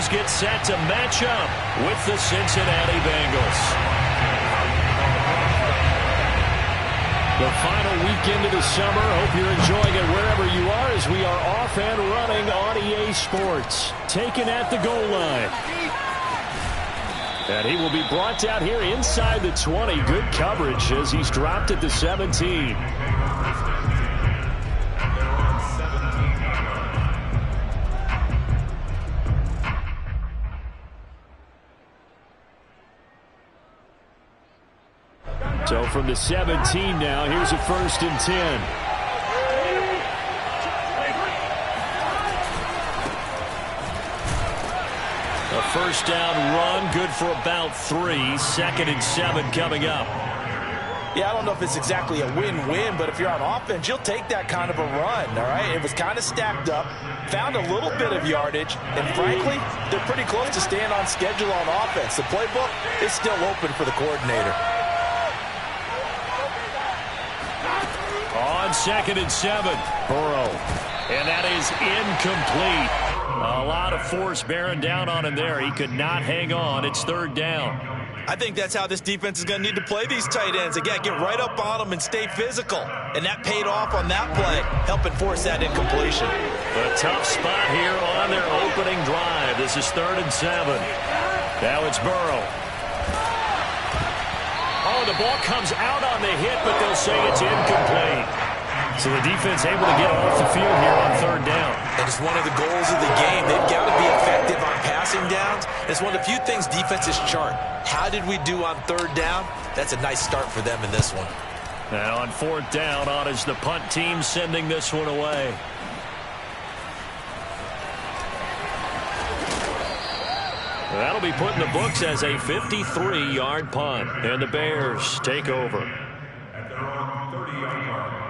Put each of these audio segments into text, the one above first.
Bengals get set to match up with the Cincinnati Bengals. The final weekend of the summer. Hope you're enjoying it wherever you are as we are off and running on EA Sports. Taken at the goal line. And he will be brought down here inside the 20. Good coverage as he's dropped at the 17. So from the 17 now, here's a 1st and 10. A first down run, good for about 3. 2nd and 7 coming up. Yeah, I don't know if it's exactly a win-win, but if you're on offense, you'll take that kind of a run, all right? It was kind of stacked up, found a little bit of yardage, and frankly, they're pretty close to staying on schedule on offense. The playbook is still open for the coordinator. On 2nd and 7, Burrow. And that is incomplete. A lot of force bearing down on him there. He could not hang on. It's 3rd down. I think that's how this defense is going to need to play these tight ends. Again, get right up on them and stay physical. And that paid off on that play, helping force that incompletion. A tough spot here on their opening drive. This is 3rd and 7. Now it's Burrow. Oh, the ball comes out on the hit, but they'll say it's incomplete. So the defense able to get off the field here on 3rd down. And it's one of the goals of the game. They've got to be effective on passing downs. It's one of the few things defenses chart. How did we do on 3rd down? That's a nice start for them in this one. And on 4th down, on is the punt team sending this one away. That'll be put in the books as a 53-yard punt. And the Bears take over. At their own 30-yard line.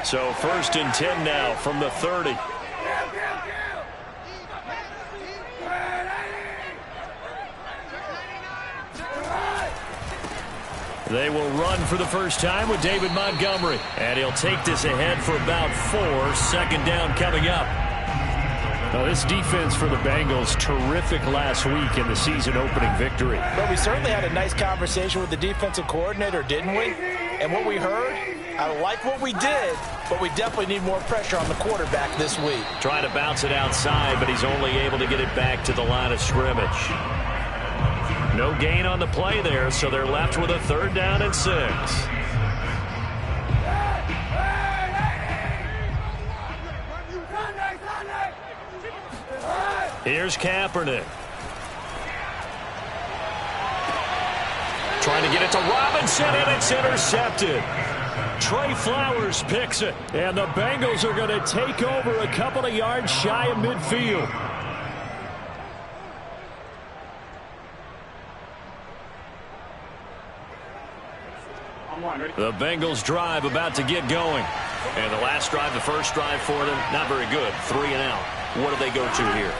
So 1st and 10 now from the 30. They will run for the first time with David Montgomery. And he'll take this ahead for about 4. 2nd down coming up. Now, this defense for the Bengals, terrific last week in the season-opening victory. But we certainly had a nice conversation with the defensive coordinator, didn't we? And what we heard, I like what we did, but we definitely need more pressure on the quarterback this week. Trying to bounce it outside, but he's only able to get it back to the line of scrimmage. No gain on the play there, so they're left with a 3rd down and 6. Here's Kaepernick. Trying to get it to Robinson, and it's intercepted. Trey Flowers picks it, and the Bengals are going to take over a couple of yards shy of midfield. The Bengals drive about to get going. And the last drive, the first drive for them, not very good. 3 and out. What do they go to here?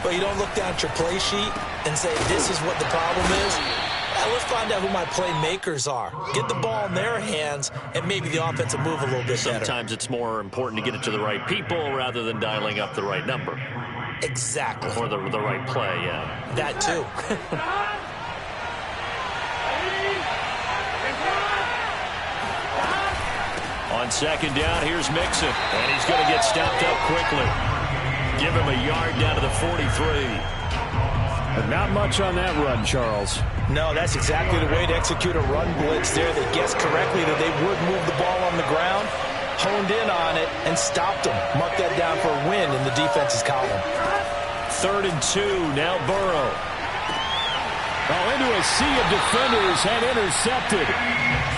But you don't look down at your play sheet and say, this is what the problem is. Let's find out who my playmakers are. Get the ball in their hands, and maybe the offense will move a little bit better. Sometimes it's more important to get it to the right people rather than dialing up the right number. Exactly. Or the right play, yeah. That too. On 2nd down, here's Mixon. And he's going to get stopped up quickly. Give him a yard down to the 43. But not much on that run, Charles. No, that's exactly the way to execute a run blitz there. They guessed correctly that they would move the ball on the ground, honed in on it, and stopped them. Mark that down for a win in the defense's column. 3rd and 2, now Burrow. Oh, into a sea of defenders and intercepted.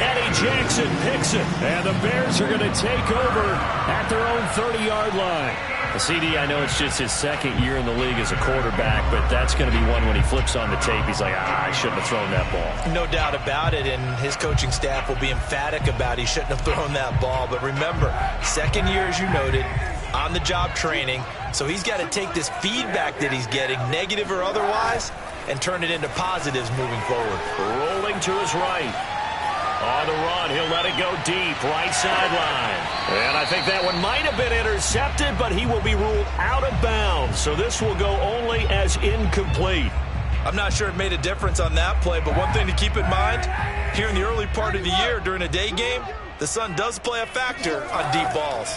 Eddie Jackson picks it. And the Bears are going to take over at their own 30-yard line. CD, I know it's just his 2nd year in the league as a quarterback, but that's going to be one when he flips on the tape. He's like, I shouldn't have thrown that ball. No doubt about it, and his coaching staff will be emphatic about he shouldn't have thrown that ball. But remember, 2nd year, as you noted, on-the-job training. So he's got to take this feedback that he's getting, negative or otherwise, and turn it into positives moving forward. Rolling to his right. On the run, he'll let it go deep, right sideline. And I think that one might have been intercepted, but he will be ruled out of bounds. So this will go only as incomplete. I'm not sure it made a difference on that play, but one thing to keep in mind, here in the early part of the year during a day game, the sun does play a factor on deep balls.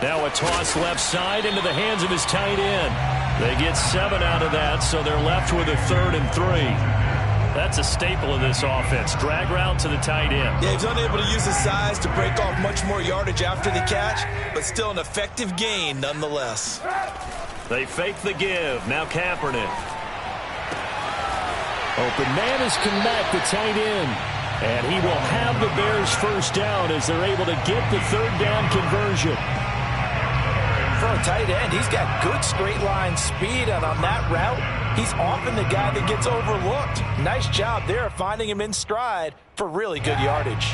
Now a toss left side into the hands of his tight end. They get 7 out of that, so they're left with a 3rd and 3. That's a staple of this offense. Drag route to the tight end. Yeah, he's unable to use his size to break off much more yardage after the catch, but still an effective gain nonetheless. They fake the give. Now Kaepernick. Open man has come back, the tight end. And he will have the Bears first down as they're able to get the 3rd down conversion. For a tight end, he's got good straight line speed, and on that route, he's often the guy that gets overlooked. Nice job there finding him in stride for really good yardage.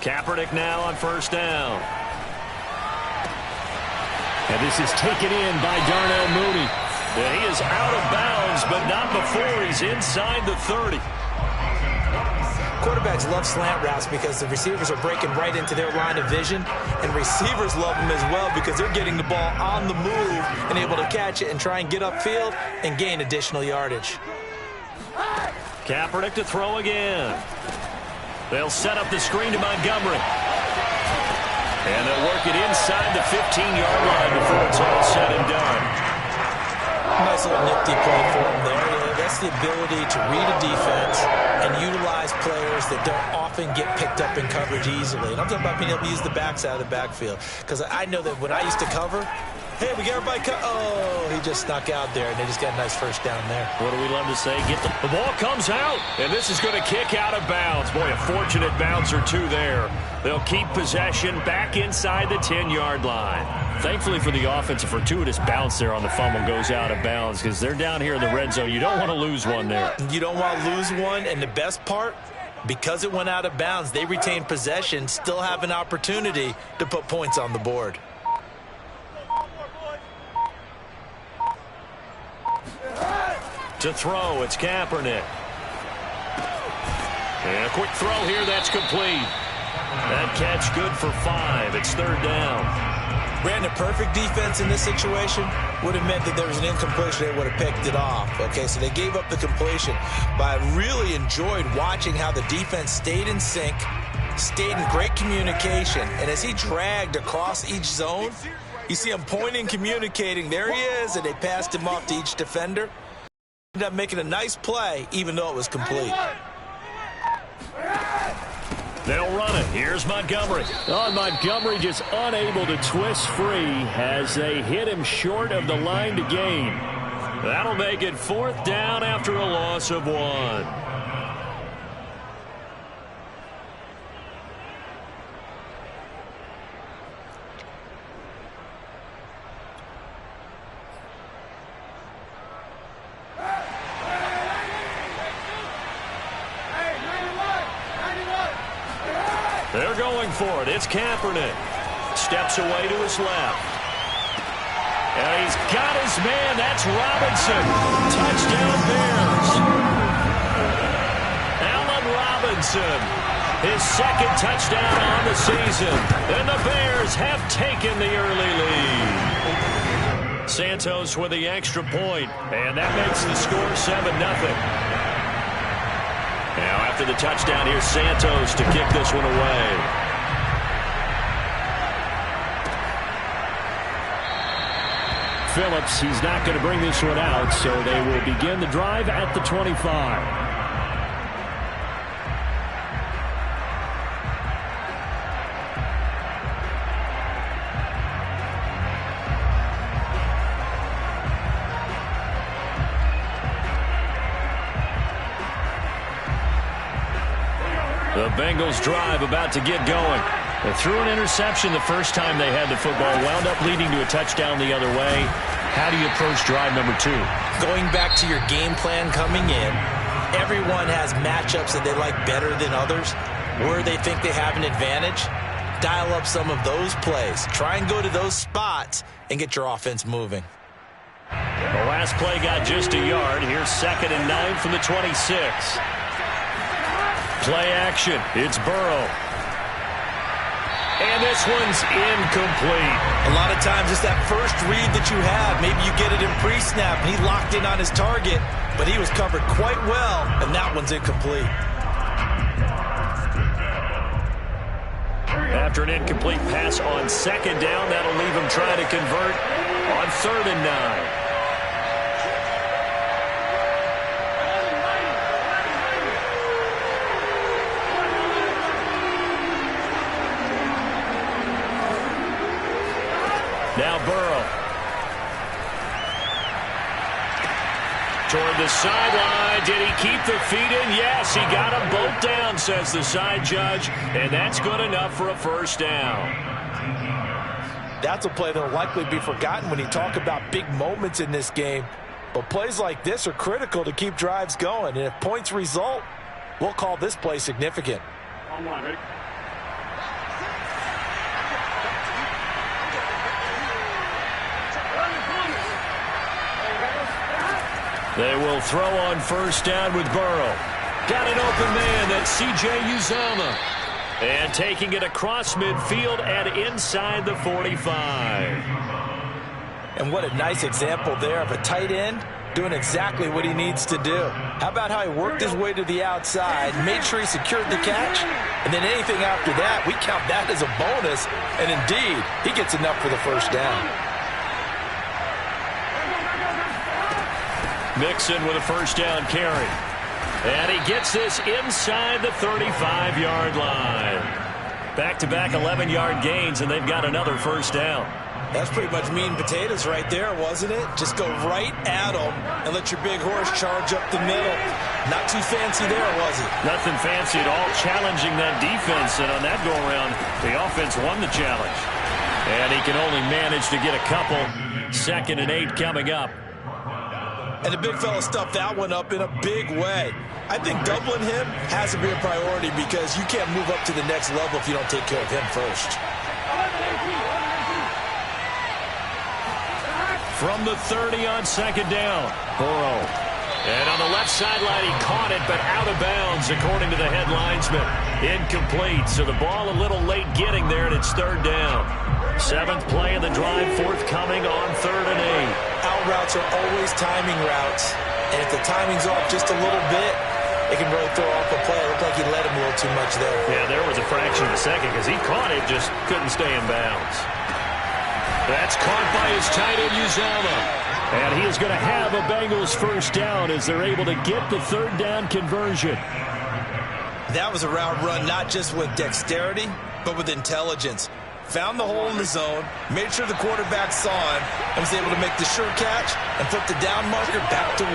Kaepernick now on first down. And this is taken in by Darnell Mooney. And he is out of bounds, but not before he's inside the 30. Quarterbacks love slant routes because the receivers are breaking right into their line of vision, and receivers love them as well because they're getting the ball on the move and able to catch it and try and get upfield and gain additional yardage. Kaepernick to throw again. They'll set up the screen to Montgomery. And they'll work it inside the 15-yard line before it's all said and done. Nice little nifty play for him there. Yeah, that's the ability to read a defense and utilize players that don't often get picked up in coverage easily. And I'm talking about being able to use the backside of the backfield. Because I know that when I used to cover, hey, we got everybody oh, he just snuck out there, and they just got a nice first down there. What do we love to say? The ball comes out, and this is going to kick out of bounds. Boy, a fortunate bounce or two there. They'll keep possession back inside the 10-yard line. Thankfully for the offense, a fortuitous bounce there on the fumble goes out of bounds because they're down here in the red zone. You don't want to lose one there. You don't want to lose one, and the best part, because it went out of bounds, they retain possession, still have an opportunity to put points on the board. To throw, it's Kaepernick. And a quick throw here, that's complete. That catch good for 5. It's 3rd down. Brandon, perfect defense in this situation would have meant that there was an incompletion. They would have picked it off. Okay, so they gave up the completion. But I really enjoyed watching how the defense stayed in sync, stayed in great communication. And as he dragged across each zone, you see him pointing, communicating. There he is, and they passed him off to each defender. Ended up making a nice play, even though it was complete. They'll run it. Here's Montgomery. Oh, Montgomery just unable to twist free as they hit him short of the line to gain. That'll make it 4th down after a loss of 1. They're going for it. It's Kaepernick. Steps away to his left. And he's got his man. That's Robinson. Touchdown Bears. Allen Robinson. His 2nd touchdown on the season. And the Bears have taken the early lead. Santos with the extra point. And that makes the score 7-0. Now after the touchdown, here's Santos to kick this one away. Phillips, he's not going to bring this one out, so they will begin the drive at the 25. The Bengals drive about to get going. They threw an interception the first time they had the football, wound up leading to a touchdown the other way. How do you approach drive number 2? Going back to your game plan coming in, everyone has matchups that they like better than others, where they think they have an advantage. Dial up some of those plays. Try and go to those spots and get your offense moving. The last play got just a yard. Here's 2nd and 9 from the 26. Play action. It's Burrow. And this one's incomplete. A lot of times it's that first read that you have. Maybe you get it in pre-snap and he locked in on his target, but he was covered quite well, and that one's incomplete. After an incomplete pass on 2nd down, that'll leave him trying to convert on 3rd and 9. Now Burrow. Toward the sideline. Did he keep the feet in? Yes, he got them both down, says the side judge. And that's good enough for a first down. That's a play that will likely be forgotten when you talk about big moments in this game. But plays like this are critical to keep drives going. And if points result, we'll call this play significant. They will throw on first down with Burrow. Got an open man. That's C.J. Uzomah. And taking it across midfield and inside the 45. And what a nice example there of a tight end doing exactly what he needs to do. How about how he worked his way to the outside, made sure he secured the catch, and then anything after that, we count that as a bonus. And indeed, he gets enough for the first down. Mixon with a first down carry. And he gets this inside the 35-yard line. Back-to-back 11-yard gains, and they've got another first down. That's pretty much meat and potatoes right there, wasn't it? Just go right at them and let your big horse charge up the middle. Not too fancy there, was it? Nothing fancy at all, challenging that defense. And on that go-around, the offense won the challenge. And he can only manage to get a couple. 2nd and 8 coming up. And the big fella stuffed that one up in a big way. I think doubling him has to be a priority because you can't move up to the next level if you don't take care of him first. From the 30 on 2nd down, Burrow. And on the left sideline, he caught it, but out of bounds, according to the head linesman. Incomplete, so the ball a little late getting there, and it's 3rd down. 7th play of the drive, forthcoming on 3rd and 8. Out routes are always timing routes, and if the timing's off just a little bit, it can really throw off a play. It looked like he let him a little too much there. Yeah, there was a fraction of a second because he caught it, just couldn't stay in bounds. That's caught by his tight end, Uzomah. And he is going to have a Bengals first down as they're able to get the 3rd down conversion. That was a route run not just with dexterity, but with intelligence. Found the hole in the zone, made sure the quarterback saw him, and was able to make the sure catch and flip the down marker back to 1.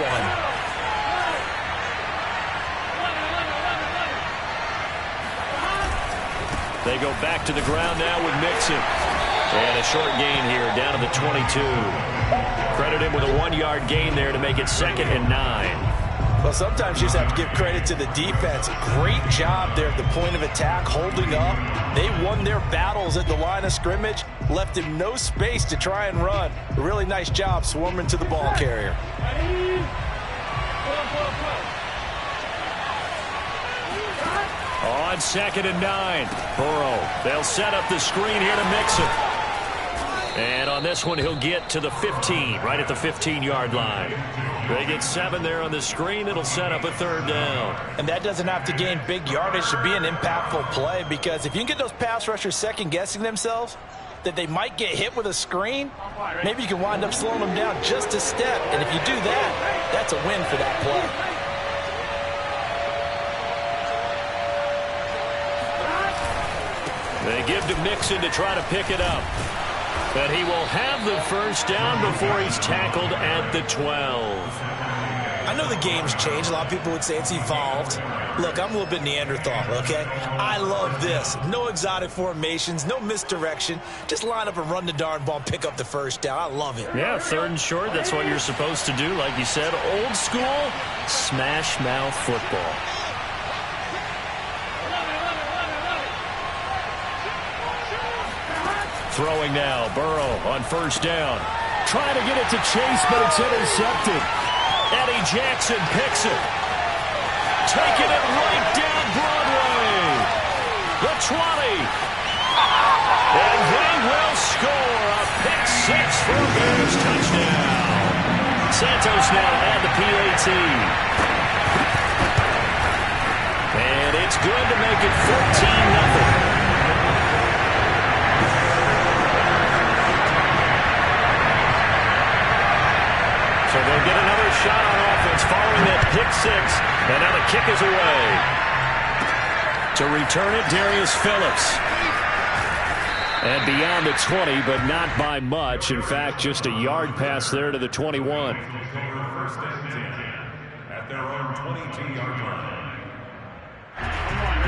They go back to the ground now with Mixon. And a short gain here down to the 22. Credit him with a 1-yard gain there to make it 2nd and 9. Well, sometimes you just have to give credit to the defense. Great job there at the point of attack, holding up. They won their battles at the line of scrimmage, left him no space to try and run. A really nice job swarming to the ball carrier. On 2nd and 9, Burrow. They'll set up the screen here to Mixon. And on this one, he'll get to the 15, right at the 15-yard line. They get 7 there on the screen. It'll set up a 3rd down. And that doesn't have to gain big yardage to be an impactful play, because if you can get those pass rushers second-guessing themselves, that they might get hit with a screen, maybe you can wind up slowing them down just a step. And if you do that, that's a win for that play. They give to Mixon to try to pick it up. But he will have the first down before he's tackled at the 12. I I know the game's changed. A lot of people would say it's evolved. Look, I'm a little bit Neanderthal, okay? I love this. No exotic formations, no misdirection. Just line up and run the darn ball and pick up the first down. I love it. Yeah, 3rd and short, that's what you're supposed to do. Like you said, old school, smash mouth football. Throwing now, Burrow on 1st down. Trying to get it to Chase, but it's intercepted. Eddie Jackson picks it. Taking it right down Broadway. The 20. And they will score a pick 6 for a Bears touchdown. Santos now had the PAT. And it's good to make it 14-0. So they'll get another shot on offense following that pick 6. And now the kick is away. To return it, Darius Phillips. And beyond the 20, but not by much. In fact, just a yard pass there to the 21. First and 10 at their own 22-yard line.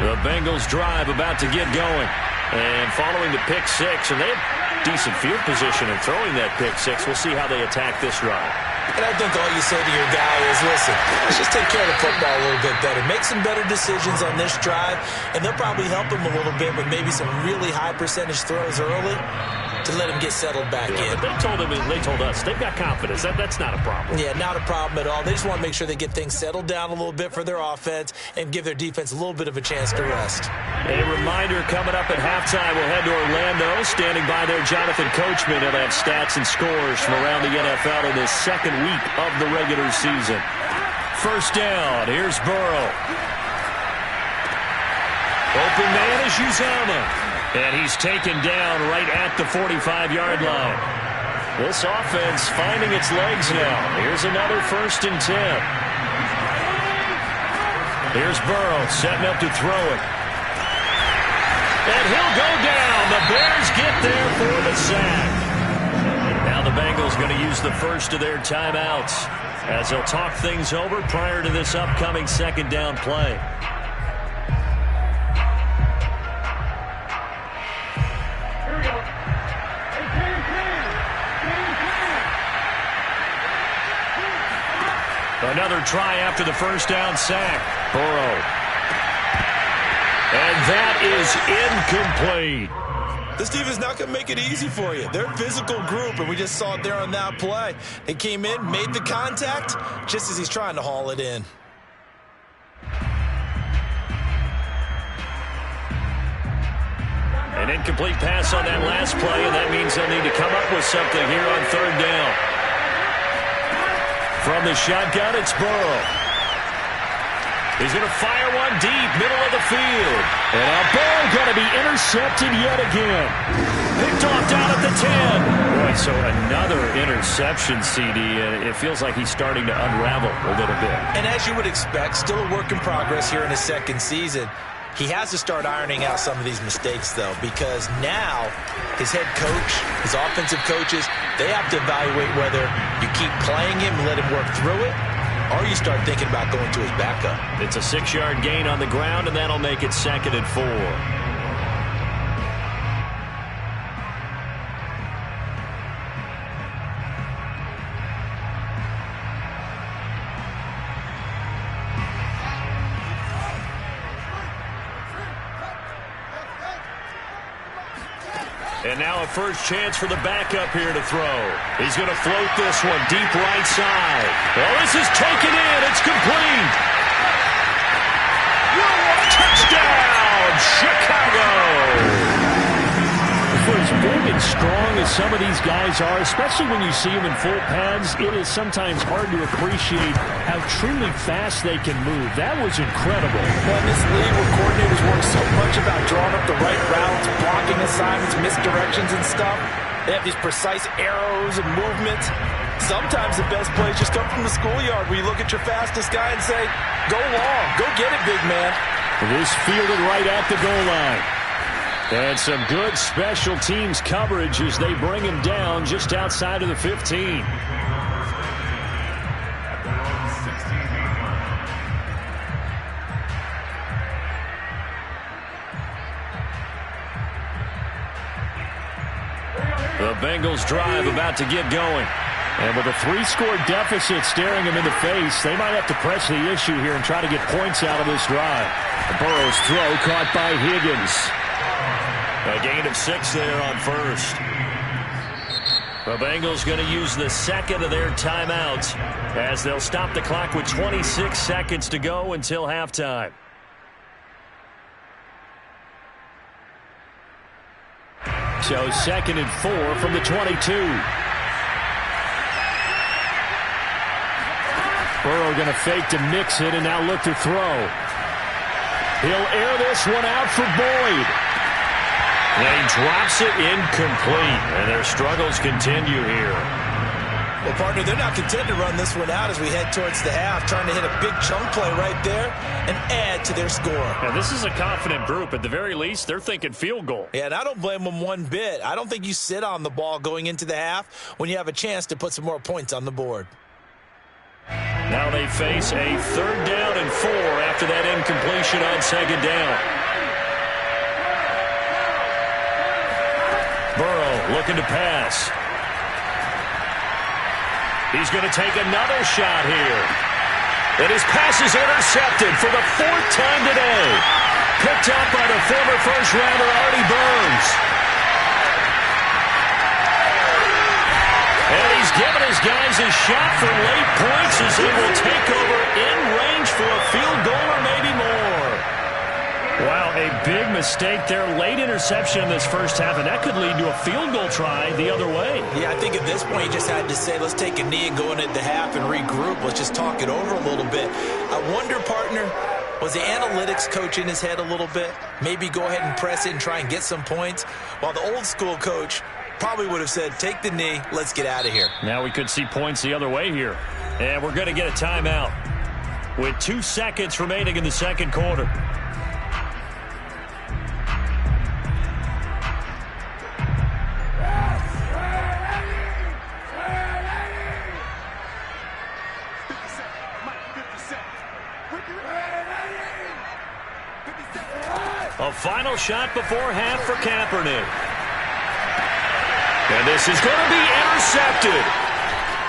The Bengals drive about to get going. And following the pick 6, and they have decent field position in throwing that pick 6. We'll see how they attack this drive. And I think all you say to your guy is, listen, let's just take care of the football a little bit better. Make some better decisions on this drive, and they'll probably help him a little bit with maybe some really high percentage throws early to let him get settled back in. But they told us they've got confidence. That's not a problem. Yeah, not a problem at all. They just want to make sure they get things settled down a little bit for their offense and give their defense a little bit of a chance to rest. A reminder coming up at halftime, we'll head to Orlando. Standing by there, Jonathan Coachman. He'll have stats and scores from around the NFL in this 2nd week of the regular season. 1st down. Here's Burrow. Open man is Uzomah. And he's taken down right at the 45-yard line. This offense finding its legs now. Here's another 1st and 10. Here's Burrow setting up to throw it. And he'll go down. The Bears get there for the sack. Now the Bengals going to use the first of their timeouts as they'll talk things over prior to this upcoming 2nd down play. Another try after the 1st down sack. Burrow. And that is incomplete. This defense is not going to make it easy for you. They're a physical group, and we just saw it there on that play. They came in, made the contact, just as he's trying to haul it in. An incomplete pass on that last play, and that means they'll need to come up with something here on 3rd down. From the shotgun, it's Burrow. He's going to fire one deep, middle of the field. And a ball going to be intercepted yet again. Picked off down at the 10. Boy, so another interception, CD. And it feels like he's starting to unravel a little bit. And as you would expect, still a work in progress here in his 2nd season. He has to start ironing out some of these mistakes, though, because now his head coach, his offensive coaches, they have to evaluate whether you keep playing him and let him work through it, or you start thinking about going to his backup. It's a 6-yard gain on the ground, and that'll make it 2nd and 4. And now a first chance for the backup here to throw. He's going to float this one deep right side. Well, this is taken in. It's complete. Touchdown, Chicago. For as big and strong as some of these guys are, especially when you see them in full pads, it is sometimes hard to appreciate how truly fast they can move. That was incredible. Well, in this league where coordinators work so much about drawing up the right routes, blocking assignments, misdirections and stuff, they have these precise arrows and movements. Sometimes the best plays just come from the schoolyard where you look at your fastest guy and say, go long, go get it, big man. This fielded right at the goal line. And some good special teams coverage as they bring him down just outside of the 15. At their own 16. The Bengals drive about to get going. And with a 3-score deficit staring them in the face, they might have to press the issue here and try to get points out of this drive. Burrow's throw caught by Higgins. A gain of 6 there on first. The Bengals going to use the second of their timeouts as they'll stop the clock with 26 seconds to go until halftime. So 2nd and 4 from the 22. Burrow going to fake to mix it and now look to throw. He'll air this one out for Boyd. And he drops it incomplete, and their struggles continue here. Well, partner, they're not content to run this one out as we head towards the half, trying to hit a big chunk play right there and add to their score. Now, this is a confident group. At the very least, they're thinking field goal. Yeah, and I don't blame them one bit. I don't think you sit on the ball going into the half when you have a chance to put some more points on the board. Now they face a 3rd down and 4 after that incompletion on 2nd down. Burrow looking to pass. He's going to take another shot here. And his pass is intercepted for the 4th time today. Picked up by the former first-rounder Artie Burns. And he's given his guys a shot for late points as he will take over in range for a field goal or maybe more. Wow, a big mistake there. Late interception in this first half, and that could lead to a field goal try the other way. Yeah, I think at this point you just had to say, let's take a knee and go into the half and regroup. Let's just talk it over a little bit. I wonder, partner, was the analytics coach in his head a little bit? Maybe go ahead and press it and try and get some points, while the old school coach probably would have said, take the knee, let's get out of here. Now we could see points the other way here. And we're going to get a timeout with 2 seconds remaining in the second quarter. A final shot before half for Kaepernick. And this is going to be intercepted.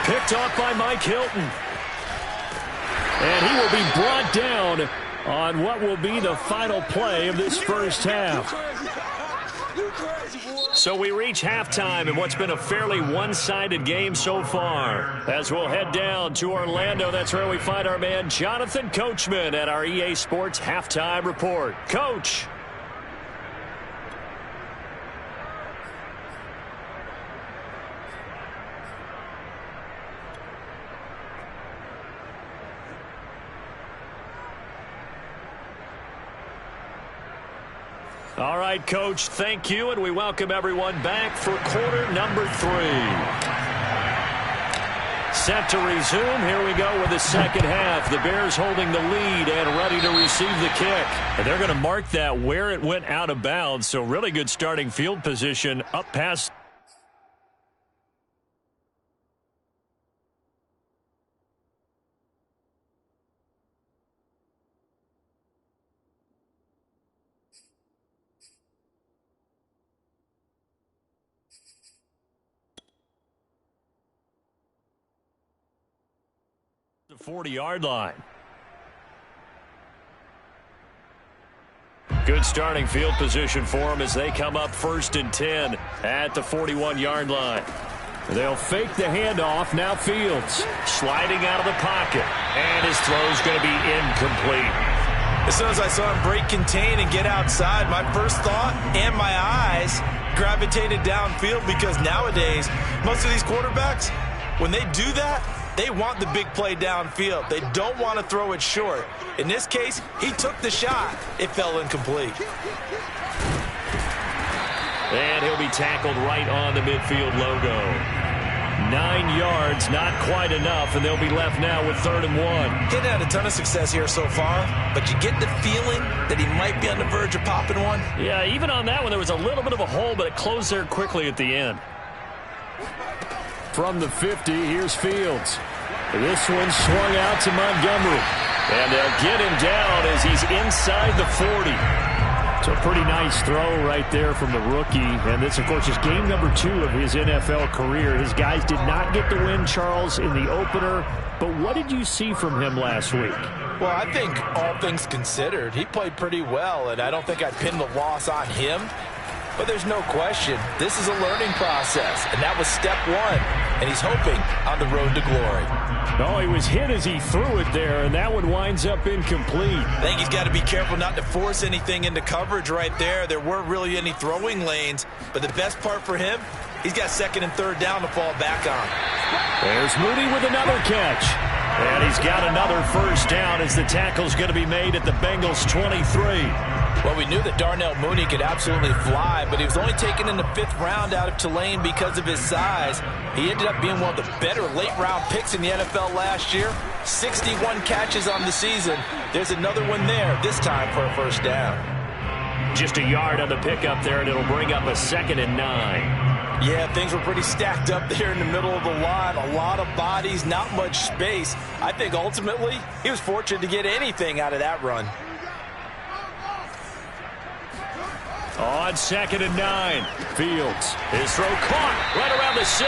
Picked off by Mike Hilton. And he will be brought down on what will be the final play of this first half. So we reach halftime in what's been a fairly one-sided game so far. As we'll head down to Orlando, that's where we find our man Jonathan Coachman at our EA Sports Halftime Report. Coach. All right, Coach, thank you, and we welcome everyone back for quarter number 3. Set to resume. Here we go with the second half. The Bears holding the lead and ready to receive the kick. And they're going to mark that where it went out of bounds, so really good starting field position up past the 40-yard line. Good starting field position for them as they come up 1st and 10 at the 41-yard line. They'll fake the handoff. Now Fields sliding out of the pocket. And his throw's going to be incomplete. As soon as I saw him break contain and get outside, my first thought and my eyes gravitated downfield, because nowadays, most of these quarterbacks, when they do that, they want the big play downfield. They don't want to throw it short. In this case, he took the shot. It fell incomplete. And he'll be tackled right on the midfield logo. 9 yards, not quite enough, and they'll be left now with 3rd and 1. He's had a ton of success here so far, but you get the feeling that he might be on the verge of popping one. Yeah, even on that one, there was a little bit of a hole, but it closed there quickly at the end. From the 50, here's Fields. This one swung out to Montgomery. And they'll get him down as he's inside the 40. So a pretty nice throw right there from the rookie. And this, of course, is game number 2 of his NFL career. His guys did not get the win, Charles, in the opener. But what did you see from him last week? Well, I think all things considered, he played pretty well, and I don't think I'd pin the loss on him. But there's no question, this is a learning process, and that was step 1, and he's hoping on the road to glory. No, he was hit as he threw it there, and that one winds up incomplete. I think he's got to be careful not to force anything into coverage right there. There weren't really any throwing lanes, but the best part for him, he's got 2nd and 3rd down to fall back on. There's Mooney with another catch. And he's got another first down as the tackle's going to be made at the Bengals' 23. Well, we knew that Darnell Mooney could absolutely fly, but he was only taken in the 5th round out of Tulane because of his size. He ended up being one of the better late-round picks in the NFL last year. 61 catches on the season. There's another one there, this time for a first down. Just a yard on the pickup there, and it'll bring up a 2nd and 9. Yeah, things were pretty stacked up there in the middle of the line. A lot of bodies, not much space. I think ultimately he was fortunate to get anything out of that run. On 2nd and 9, Fields. His throw caught right around the 6.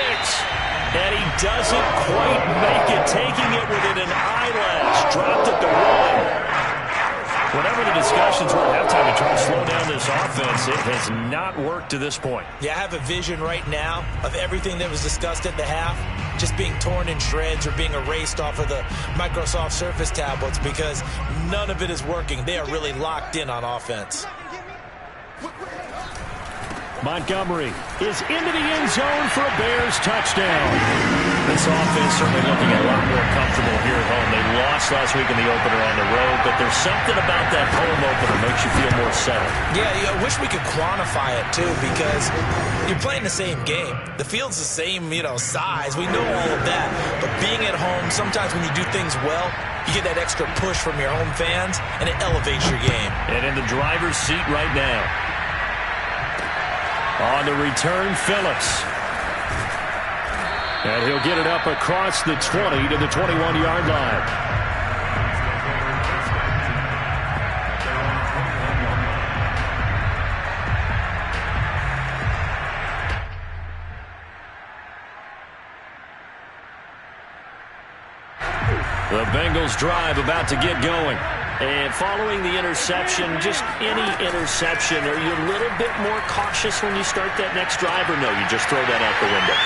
And he doesn't quite make it, taking it within an eyelash. Dropped at the 1. Whatever the discussions were at halftime to try to slow down this offense, it has not worked to this point. Yeah, I have a vision right now of everything that was discussed at the half just being torn in shreds or being erased off of the Microsoft Surface tablets because none of it is working. They are really locked in on offense. Montgomery is into the end zone for a Bears touchdown. This offense certainly looking a lot more comfortable here at home. They lost last week in the opener on the road, but there's something about that home opener that makes you feel more settled. Yeah, I wish we could quantify it, too, because you're playing the same game. The field's the same, size. We know all of that. But being at home, sometimes when you do things well, you get that extra push from your home fans, and it elevates your game. And in the driver's seat right now. On the return, Phillips. And he'll get it up across the 20 to the 21-yard line. The Bengals drive about to get going. And following the interception, just any interception, are you a little bit more cautious when you start that next drive, or no, you just throw that out the window?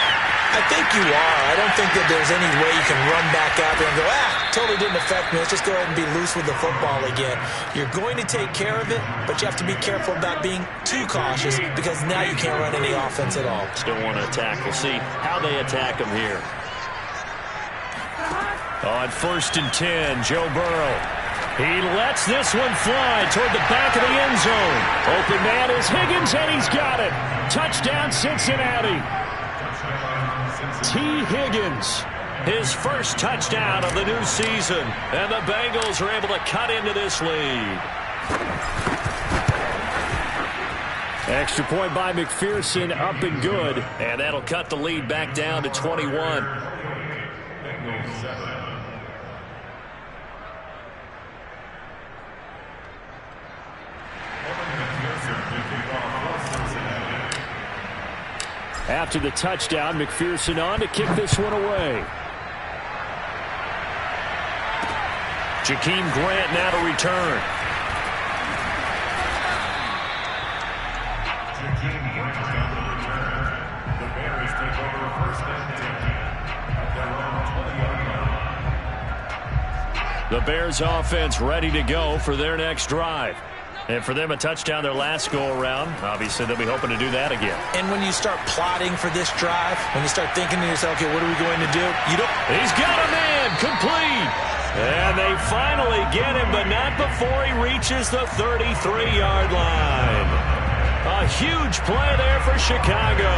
I think you are. I don't think that there's any way you can run back out there and go, totally didn't affect me. Let's just go ahead and be loose with the football again. You're going to take care of it, but you have to be careful about being too cautious because now you can't run any offense at all. Still want to attack. We'll see how they attack them here. On 1st and 10, Joe Burrow. He lets this one fly toward the back of the end zone. Open man is Higgins, and he's got it. Touchdown, Cincinnati. T. Higgins, his first touchdown of the new season. And the Bengals are able to cut into this lead. Extra point by McPherson, up and good. And that'll cut the lead back down to 21. After the touchdown, McPherson on to kick this one away. Jakeem Grant now to return. Jakeem Grant down to return. The Bears take over 1st and 10 at their own 20-yard line. The Bears offense ready to go for their next drive. And for them, a touchdown their last go-around. Obviously, they'll be hoping to do that again. And when you start plotting for this drive, when you start thinking to yourself, okay, what are we going to do? He's got a man, complete. And they finally get him, but not before he reaches the 33-yard line. A huge play there for Chicago.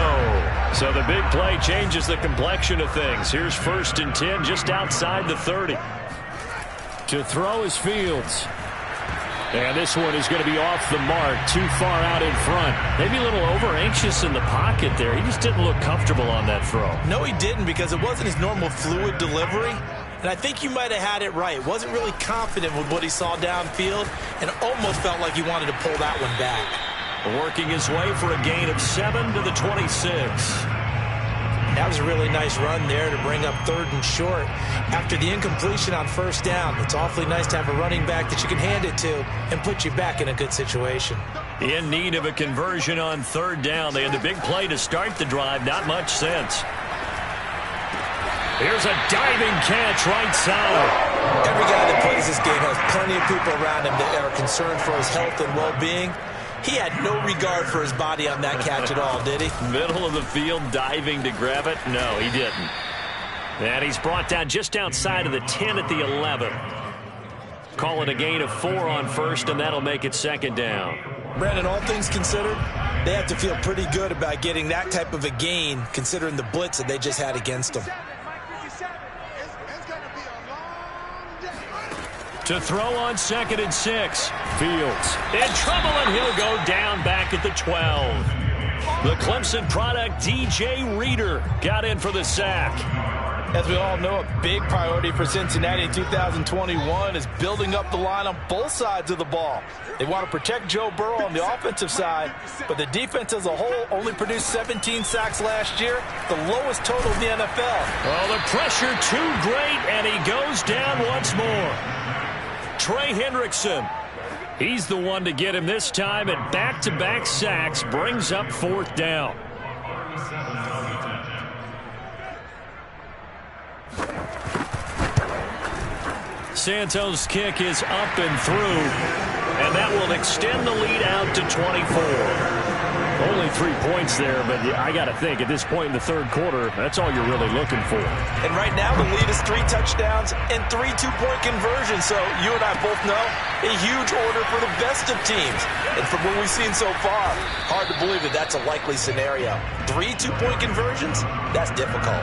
So the big play changes the complexion of things. Here's 1st and 10 just outside the 30. To throw is Fields. And this one is going to be off the mark, too far out in front. Maybe a little over-anxious in the pocket there. He just didn't look comfortable on that throw. No, he didn't, because it wasn't his normal fluid delivery. And I think you might have had it right. Wasn't really confident with what he saw downfield and almost felt like he wanted to pull that one back. Working his way for a gain of 7 to the 26. That was a really nice run there to bring up 3rd and short. After the incompletion on 1st down, it's awfully nice to have a running back that you can hand it to and put you back in a good situation. In need of a conversion on 3rd down. They had the big play to start the drive. Not much sense. Here's a diving catch right side. Every guy that plays this game has plenty of people around him that are concerned for his health and well-being. He had no regard for his body on that catch at all, did he? Middle of the field, diving to grab it? No, he didn't. And he's brought down just outside of the 10 at the 11. Call it a gain of 4 on 1st, and that'll make it 2nd down. Brandon, all things considered, they have to feel pretty good about getting that type of a gain, considering the blitz that they just had against them. To throw on 2nd and 6. Fields in trouble, and he'll go down back at the 12. The Clemson product, DJ Reader, got in for the sack. As we all know, a big priority for Cincinnati in 2021 is building up the line on both sides of the ball. They want to protect Joe Burrow on the offensive side, but the defense as a whole only produced 17 sacks last year, the lowest total in the NFL. Oh, the pressure too great, and he goes down once more. Trey Hendrickson, he's the one to get him this time, and back-to-back sacks brings up 4th down. Santos' kick is up and through, and that will extend the lead out to 24. Only 3 points there, but I got to think at this point in the 3rd quarter, that's all you're really looking for. And right now the lead is 3 touchdowns and 3 two-point conversions. So you and I both know a huge order for the best of teams. And from what we've seen so far, hard to believe that that's a likely scenario. 3 two-point conversions? That's difficult.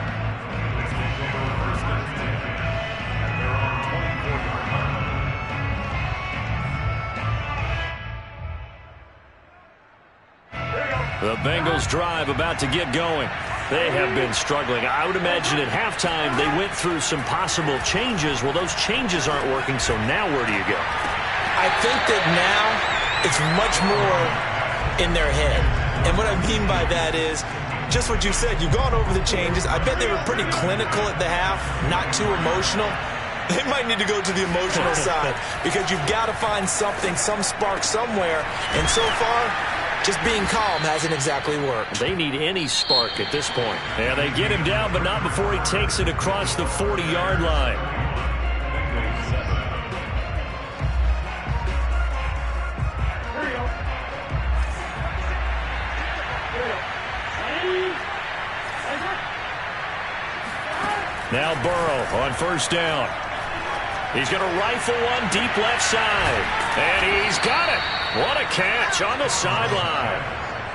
The Bengals drive about to get going. They have been struggling. I would imagine at halftime they went through some possible changes. Well, those changes aren't working, so now where do you go? I think that now it's much more in their head. And what I mean by that is just what you said. You've gone over the changes. I bet they were pretty clinical at the half, not too emotional. They might need to go to the emotional side because you've got to find something, some spark somewhere. And so far, just being calm hasn't exactly worked. They need any spark at this point. Yeah, they get him down, but not before he takes it across the 40-yard line. Now Burrow on 1st down. He's going to rifle one deep left side. And he's got it. What a catch on the sideline.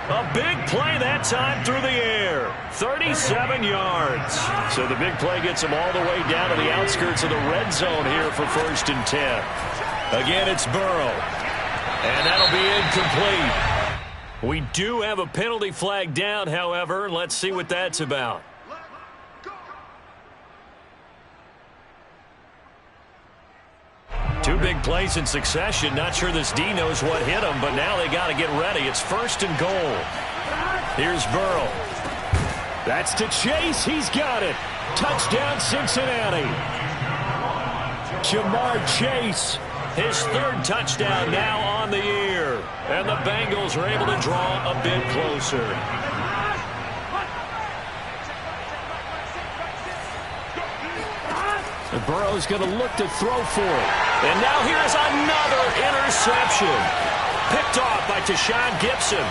A big play that time through the air. 37 yards. So the big play gets him all the way down to the outskirts of the red zone here for 1st and 10. Again, it's Burrow. And that'll be incomplete. We do have a penalty flag down, however. Let's see what that's about. Two big plays in succession. Not sure this D knows what hit him, but now they got to get ready. It's 1st and goal. Here's Burrow. That's to Chase. He's got it. Touchdown, Cincinnati. Jamar Chase, his 3rd touchdown now on the year. And the Bengals are able to draw a bit closer. And Burrow's going to look to throw for it. And now here's another interception. Picked off by Tashawn Gibson.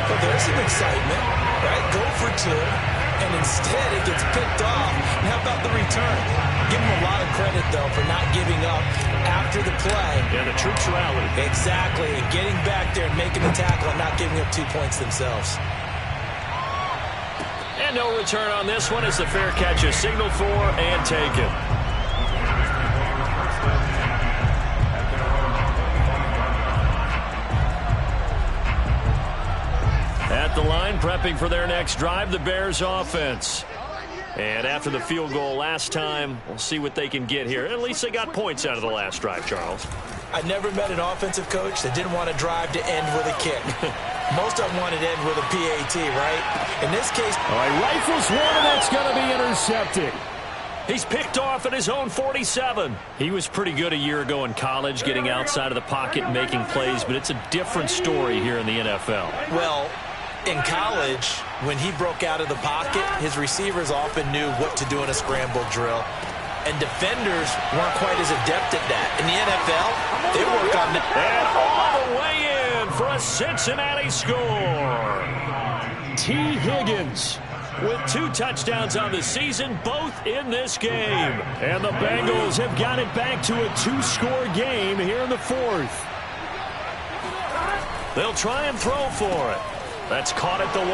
Well, there's some excitement, right? Go for 2, and instead it gets picked off. And how about the return? Give him a lot of credit, though, for not giving up after the play. Yeah, the troops rallied. Exactly, and getting back there and making the tackle and not giving up 2 points themselves. And no return on this one as the fair catch is signaled for and taken. At the line, prepping for their next drive, the Bears offense. And after the field goal last time, we'll see what they can get here. At least they got points out of the last drive, Charles. I never met an offensive coach that didn't want to drive to end with a kick. Most of them wanted to end with a PAT, right? In this case... All right, rifles one, and that's going to be intercepted. He's picked off at his own 47. He was pretty good a year ago in college, getting outside of the pocket and making plays, but it's a different story here in the NFL. Well, in college, when he broke out of the pocket, his receivers often knew what to do in a scramble drill. And defenders weren't quite as adept at that. In the NFL, they work on that. And all the way in for a Cincinnati score. T. Higgins with 2 touchdowns on the season, both in this game. And the Bengals have got it back to a 2-score game here in the 4th. They'll try and throw for it. That's caught at the 1.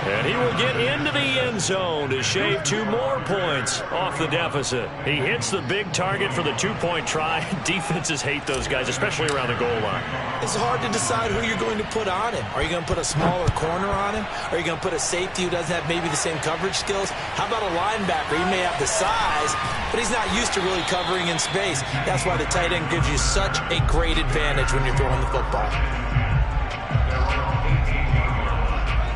And he will get into the end zone to shave 2 more points off the deficit. He hits the big target for the 2-point try. Defenses hate those guys, especially around the goal line. It's hard to decide who you're going to put on him. Are you going to put a smaller corner on him? Are you going to put a safety who doesn't have maybe the same coverage skills? How about a linebacker? He may have the size, but he's not used to really covering in space. That's why the tight end gives you such a great advantage when you're throwing the football.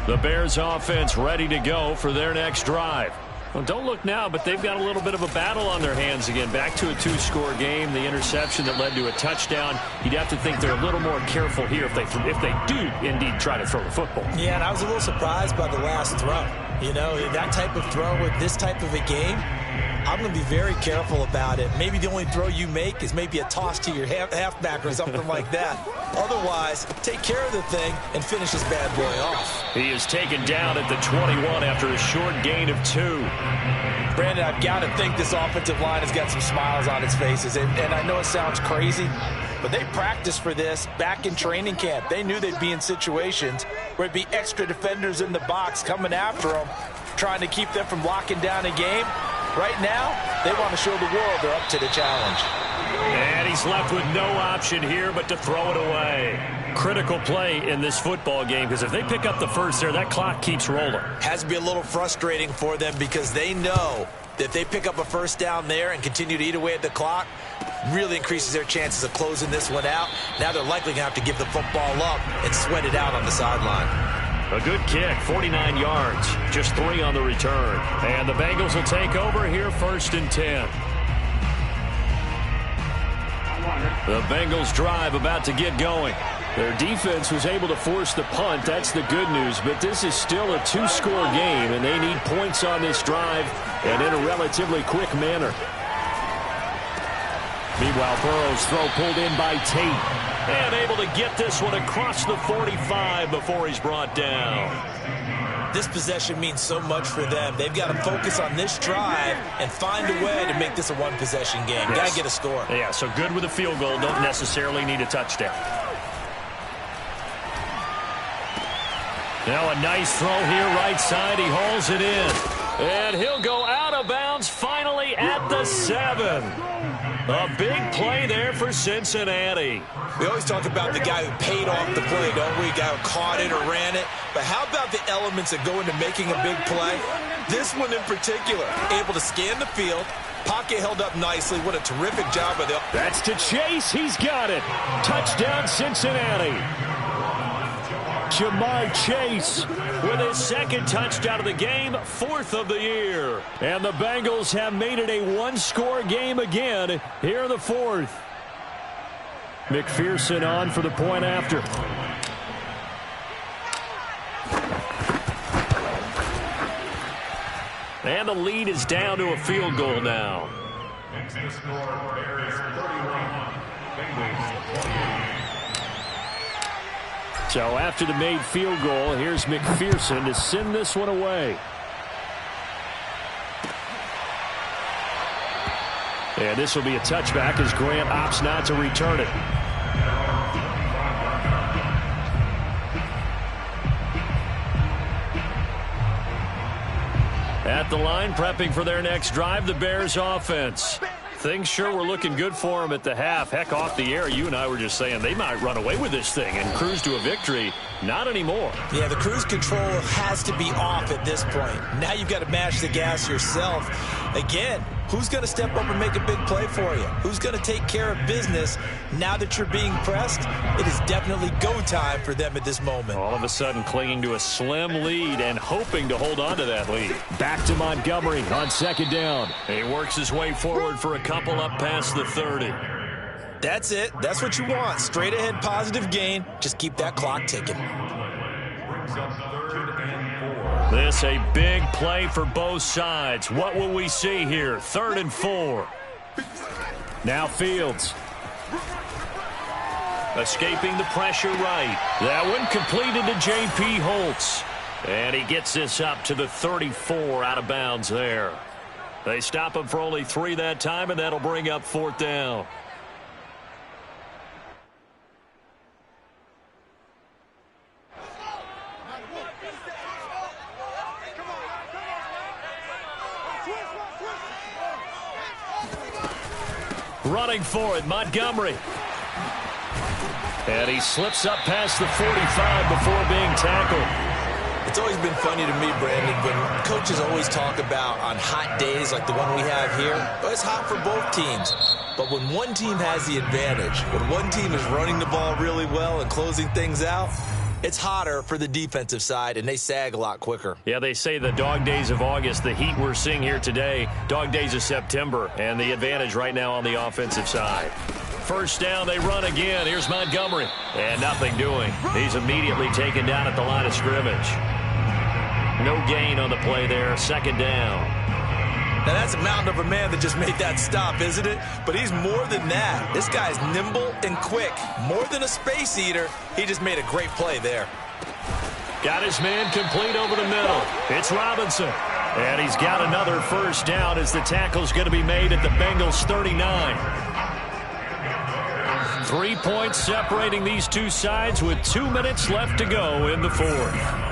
The Bears offense ready to go for their next drive. Well, don't look now, but they've got a little bit of a battle on their hands again. Back to a 2-score game. The interception that led to a touchdown. You'd have to think they're a little more careful here if they do indeed try to throw the football. Yeah, and I was a little surprised by the last throw. You know, that type of throw with this type of a game, I'm going to be very careful about it. Maybe the only throw you make is maybe a toss to your halfback or something like that. Otherwise, take care of the thing and finish this bad boy off. He is taken down at the 21 after a short gain of 2. Brandon, I've got to think this offensive line has got some smiles on its faces. And I know it sounds crazy, but they practiced for this back in training camp. They knew they'd be in situations where it'd be extra defenders in the box coming after them, trying to keep them from locking down a game. Right now, they want to show the world they're up to the challenge. And he's left with no option here but to throw it away. Critical play in this football game, because if they pick up the first there, that clock keeps rolling. Has to be a little frustrating for them because they know that if they pick up a first down there and continue to eat away at the clock, really increases their chances of closing this one out. Now they're likely going to have to give the football up and sweat it out on the sideline. A good kick, 49 yards, just 3 on the return. And the Bengals will take over here 1st and 10. The Bengals drive about to get going. Their defense was able to force the punt. That's the good news. But this is still a 2-score game, and they need points on this drive and in a relatively quick manner. Meanwhile, Burrow's throw pulled in by Tate. And able to get this one across the 45 before he's brought down. This possession means so much for them. They've got to focus on this drive and find a way to make this a one-possession game. Yes. Got to get a score. Yeah, so good with a field goal. Don't necessarily need a touchdown. Now a nice throw here right side. He hauls it in. And he'll go out of bounds finally at the 7. A big play there for Cincinnati. We always talk about the guy who paid off the play, don't we? The guy who caught it or ran it. But how about the elements that go into making a big play? This one in particular, able to scan the field, pocket held up nicely. What a terrific job by the... That's to Chase. He's got it. Touchdown, Cincinnati. Jamar Chase with his 2nd touchdown of the game, 4th of the year. And the Bengals have made it a 1-score game again here in the 4th. McPherson on for the point after. And the lead is down to a field goal now. Next to score, Bears 31, Bengals 28. So after the made field goal, here's McPherson to send this one away. And this will be a touchback as Grant opts not to return it. At the line, prepping for their next drive, the Bears offense. Things sure were looking good for them at the half. Heck, off the air, you and I were just saying they might run away with this thing and cruise to a victory. Not anymore. Yeah, the cruise control has to be off at this point. Now you've got to mash the gas yourself. Again, who's going to step up and make a big play for you? Who's going to take care of business now that you're being pressed? It is definitely go time for them at this moment. All of a sudden clinging to a slim lead and hoping to hold on to that lead. Back to Montgomery on second down. He works his way forward for a couple up past the 30. That's it. That's what you want. Straight ahead positive gain. Just keep that clock ticking. Brings up 3rd and 4. This a big play for both sides. What will we see here? 3rd and 4. Now Fields. Escaping the pressure right. That one completed to J.P. Holtz. And he gets this up to the 34 out of bounds there. They stop him for only 3 that time, and that'll bring up 4th down. Running for it, Montgomery. And he slips up past the 45 before being tackled. It's always been funny to me, Brandon, when coaches always talk about on hot days like the one we have here, it's hot for both teams. But when one team has the advantage, when one team is running the ball really well and closing things out, it's hotter for the defensive side, and they sag a lot quicker. Yeah, they say the dog days of August, the heat we're seeing here today, dog days of September, and the advantage right now on the offensive side. First down, they run again. Here's Montgomery, and nothing doing. He's immediately taken down at the line of scrimmage. No gain on the play there, 2nd down. Now, that's a mountain of a man that just made that stop, isn't it? But he's more than that. This guy's nimble and quick. More than a space eater, he just made a great play there. Got his man complete over the middle. It's Robinson. And he's got another first down as the tackle's going to be made at the Bengals' 39. 3 points separating these two sides with 2 minutes left to go in the 4th.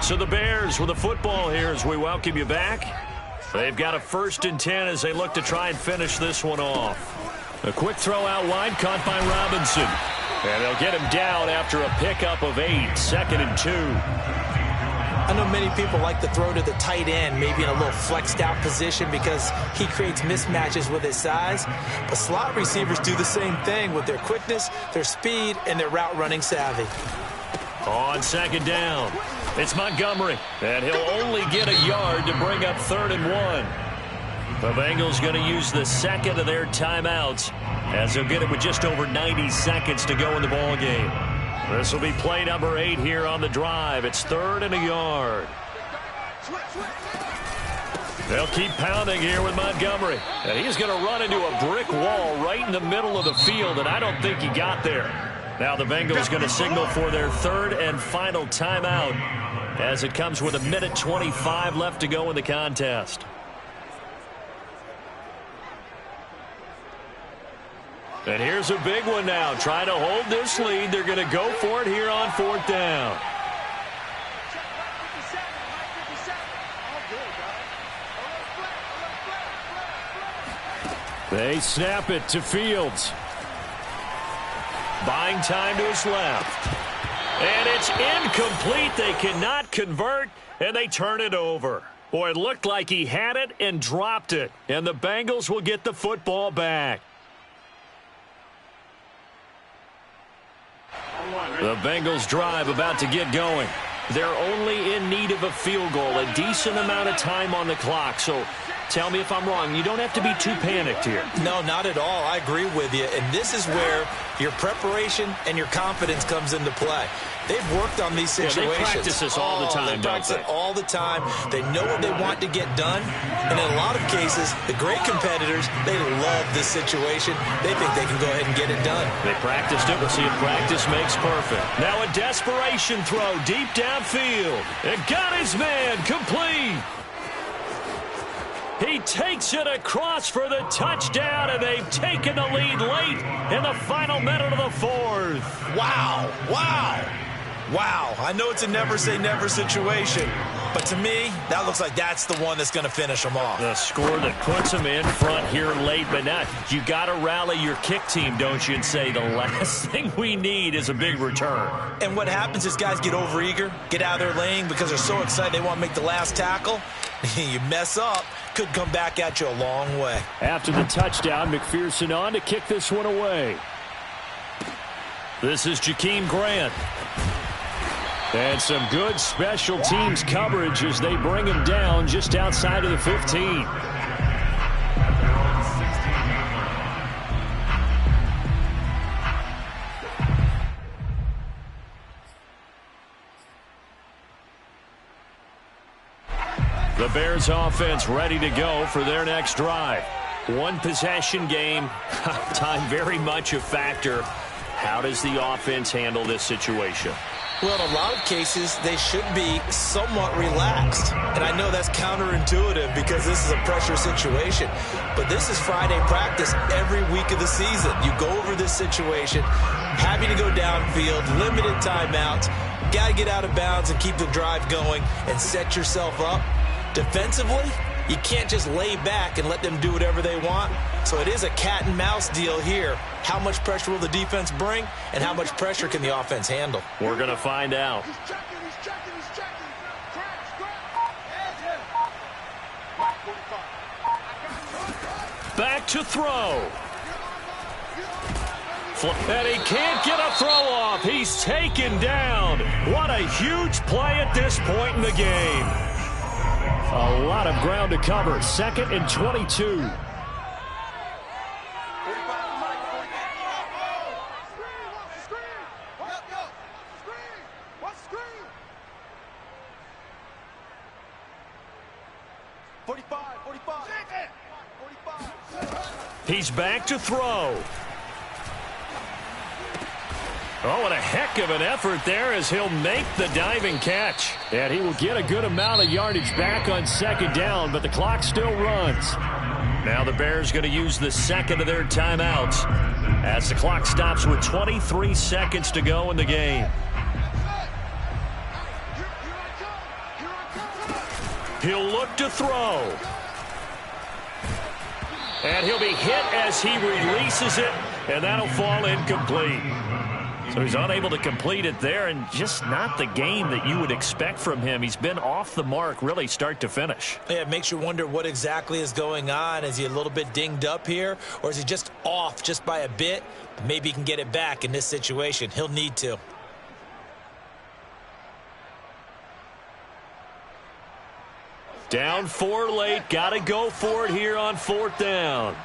So the Bears with the football here as we welcome you back. They've got a 1st and 10 as they look to try and finish this one off. A quick throw out wide caught by Robinson. And they'll get him down after a pickup of 8, 2nd and 2. I know many people like to throw to the tight end, maybe in a little flexed out position because he creates mismatches with his size. But slot receivers do the same thing with their quickness, their speed, and their route running savvy. On 2nd down, it's Montgomery, and he'll only get a yard to bring up 3rd and 1. The Bengals going to use the 2nd of their timeouts as they'll get it with just over 90 seconds to go in the ball game. This will be play number 8 here on the drive. It's 3rd and a yard. They'll keep pounding here with Montgomery, and he's going to run into a brick wall right in the middle of the field, and I don't think he got there. Now the Bengals going to signal for their 3rd and final timeout as it comes with 1:25 left to go in the contest. And here's a big one now. Trying to hold this lead. They're going to go for it here on 4th down. They snap it to Fields. Buying time to his left. And it's incomplete. They cannot convert, and they turn it over. Boy, it looked like he had it and dropped it. And the Bengals will get the football back. The Bengals drive about to get going. They're only in need of a field goal, a decent amount of time on the clock. So tell me if I'm wrong. You don't have to be too panicked here. No, not at all. I agree with you. And this is where your preparation and your confidence comes into play. They've worked on these situations. They practice this all the time, They practice it all the time. They know what they want to get done. And in a lot of cases, the great competitors, they love this situation. They think they can go ahead and get it done. They practiced it. We'll see if practice makes perfect. Now a desperation throw deep downfield. And got his man complete. He takes it across for the touchdown, and they've taken the lead late in the final minute of the fourth. Wow, wow, wow. I know it's a never-say-never situation, but to me, that looks like that's the one that's going to finish them off. The score that puts them in front here late, but not. You got to rally your kick team, don't you, and say the last thing we need is a big return. And what happens is guys get overeager, get out of their lane because they're so excited they want to make the last tackle. You mess up, could come back at you a long way. After the touchdown, McPherson on to kick this one away. This is Jakeem Grant. And some good special teams coverage as they bring him down just outside of the 15. The Bears offense ready to go for their next drive. One possession game, time very much a factor. How does the offense handle this situation? Well, in a lot of cases, they should be somewhat relaxed. And I know that's counterintuitive because this is a pressure situation. But this is Friday practice every week of the season. You go over this situation, having to go downfield, limited timeouts, got to get out of bounds and keep the drive going and set yourself up. Defensively, you can't just lay back and let them do whatever they want. So it is a cat and mouse deal here. How much pressure will the defense bring, and how much pressure can the offense handle? We're going to find out. He's checking. Back to throw. And he can't get a throw off. He's taken down. What a huge play at this point in the game. A lot of ground to cover. 2nd and 22. He's back to throw. Oh, and a heck of an effort there as he'll make the diving catch. And he will get a good amount of yardage back on 2nd down, but the clock still runs. Now the Bears going to use the second of their timeouts as the clock stops with 23 seconds to go in the game. He'll look to throw. And he'll be hit as he releases it, and that'll fall incomplete. So he's unable to complete it there, and just not the game that you would expect from him. He's been off the mark really start to finish. Yeah, it makes you wonder what exactly is going on. Is he a little bit dinged up here, or is he just off just by a bit? Maybe he can get it back in this situation. He'll need to. Down 4 late. Got to go for it here on 4th down.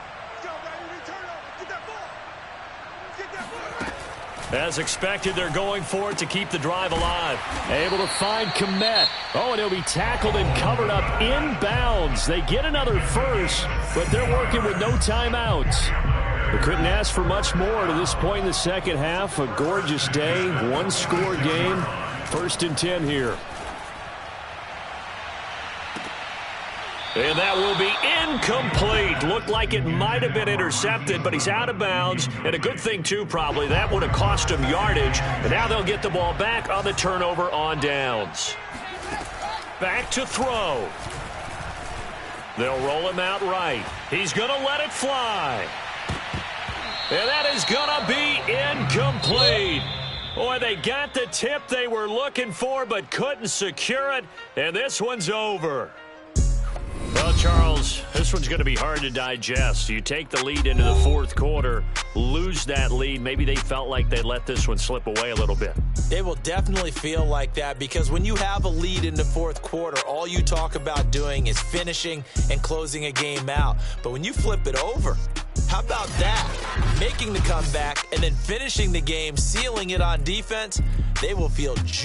As expected, they're going for it to keep the drive alive. Able to find Komet. Oh, and he'll be tackled and covered up inbounds. They get another first, but they're working with no timeouts. They couldn't ask for much more to this point in the second half. A gorgeous day, one-score game. 1st and 10 here. And that will be incomplete. Looked like it might have been intercepted, but he's out of bounds. And a good thing, too, probably. That would have cost him yardage. And now they'll get the ball back on the turnover on downs. Back to throw. They'll roll him out right. He's going to let it fly. And that is going to be incomplete. Boy, they got the tip they were looking for, but couldn't secure it. And this one's over. Well, Charles, this one's going to be hard to digest. You take the lead into the 4th quarter, lose that lead. Maybe they felt like they let this one slip away a little bit. They will definitely feel like that because when you have a lead in the 4th quarter, all you talk about doing is finishing and closing a game out. But when you flip it over, how about that? Making the comeback and then finishing the game, sealing it on defense, they will feel